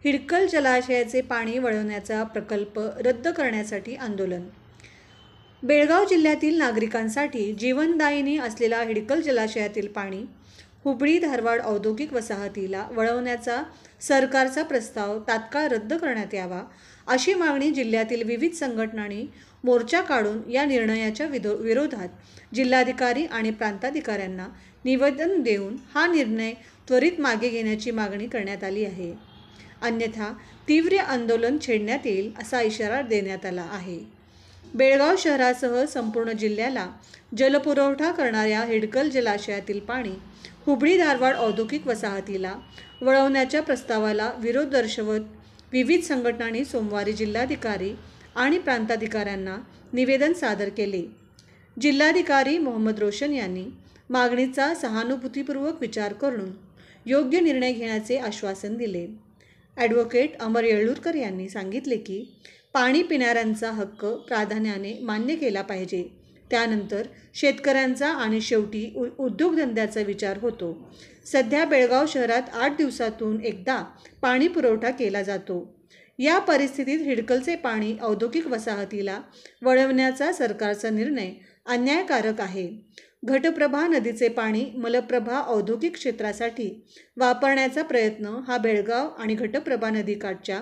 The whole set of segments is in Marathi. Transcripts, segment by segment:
हिडकल जलाशयाचे पाणी वळवण्याचा प्रकल्प रद्द करण्यासाठी आंदोलन। बेळगाव जिल्ह्यातील नागरिकांसाठी जीवनदायिनी असलेला हिडकल जलाशयातील पाणी हुबळी धारवाड औद्योगिक वसाहतीला वळवण्याचा सरकारचा प्रस्ताव तात्काळ रद्द करण्यात यावा, अशी मागणी जिल्ह्यातील विविध संघटनांनी मोर्चा काढून या निर्णयाच्या विरोधात जिल्हाधिकारी आणि प्रांताधिकाऱ्यांना निवेदन देऊन हा निर्णय त्वरित मागे घेण्याची मागणी करण्यात आली आहे। अन्यथा तीव्र आंदोलन छेडण्यात येईल असा इशारा देण्यात आला आहे। बेळगाव शहरासह संपूर्ण जिल्ह्याला जलपुरवठा करणाऱ्या हिडकल जलाशयातील पाणी हुबळी धारवाड औद्योगिक वसाहतीला वळवण्याच्या प्रस्तावाला विरोध दर्शवत विविध संघटनांनी सोमवारी जिल्हाधिकारी आणि प्रांताधिकाऱ्यांना निवेदन सादर केले। जिल्हाधिकारी मोहम्मद रोशन यांनी मागणीचा सहानुभूतीपूर्वक विचार करून योग्य निर्णय घेण्याचे आश्वासन दिले। ॲडव्होकेट अमर येळ्ळूरकर यांनी सांगितले की पाणी पिणाऱ्यांचा हक्क प्राधान्याने मान्य केला पाहिजे, त्यानंतर शेतकऱ्यांचा आणि शेवटी उद्योगधंद्याचा विचार होतो। सध्या बेळगाव शहरात 8 दिवसातून एकदा पाणी पुरवठा केला जातो। या परिस्थितीत हिडकलचे पाणी औद्योगिक वसाहतीला वळवण्याचा सरकारचा निर्णय अन्यायकारक आहे। घटप्रभा नदीचे पाणी मलप्रभा औद्योगिक क्षेत्रासाठी वापरण्याचा प्रयत्न हा बेळगाव आणि घटप्रभा नदीकाठच्या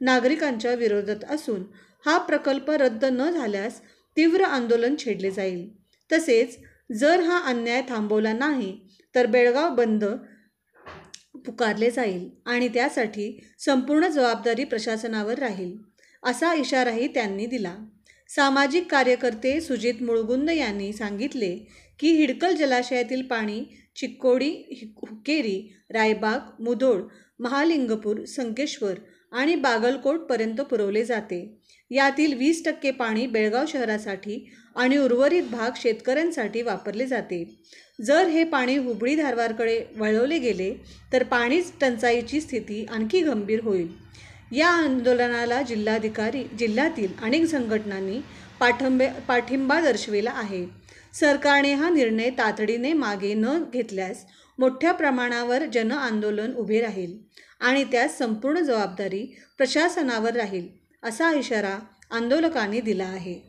नागरिकांच्या विरोधात असून हा प्रकल्प रद्द न झाल्यास तीव्र आंदोलन छेडले जाईल। तसेच जर हा अन्याय थांबवला नाही तर बेळगाव बंद पुकारले जाईल आणि त्यासाठी संपूर्ण जबाबदारी प्रशासनावर राहील, असा इशाराही त्यांनी दिला। सामाजिक कार्यकर्ते सुजित मुळगुंद यांनी सांगितले की हिडकल जलाशयातील पाणी चिक्कोडी, हुक्केरी, रायबाग, मुधोळ, महालिंगपूर, संकेश्वर आणि बागलकोटपर्यंत पुरवले जाते। यातील 20% पाणी बेळगाव शहरासाठी आणि उर्वरित भाग शेतकऱ्यांसाठी वापरले जाते। जर हे पाणी हुबळी धारवाडकडे वळवले गेले तर पाणी टंचाईची स्थिती आणखी गंभीर होईल। या आंदोलनाला जिल्ह्यातील अनेक संघटनांनी पाठिंबा दर्शविला आहे। सरकारने हा निर्णय तातडीने मागे न घेतल्यास मोठ्या प्रमाणावर जनआंदोलन उभे राहील आणि त्यास संपूर्ण जबाबदारी प्रशासनावर राहील, असा इशारा आंदोलकांनी दिला आहे।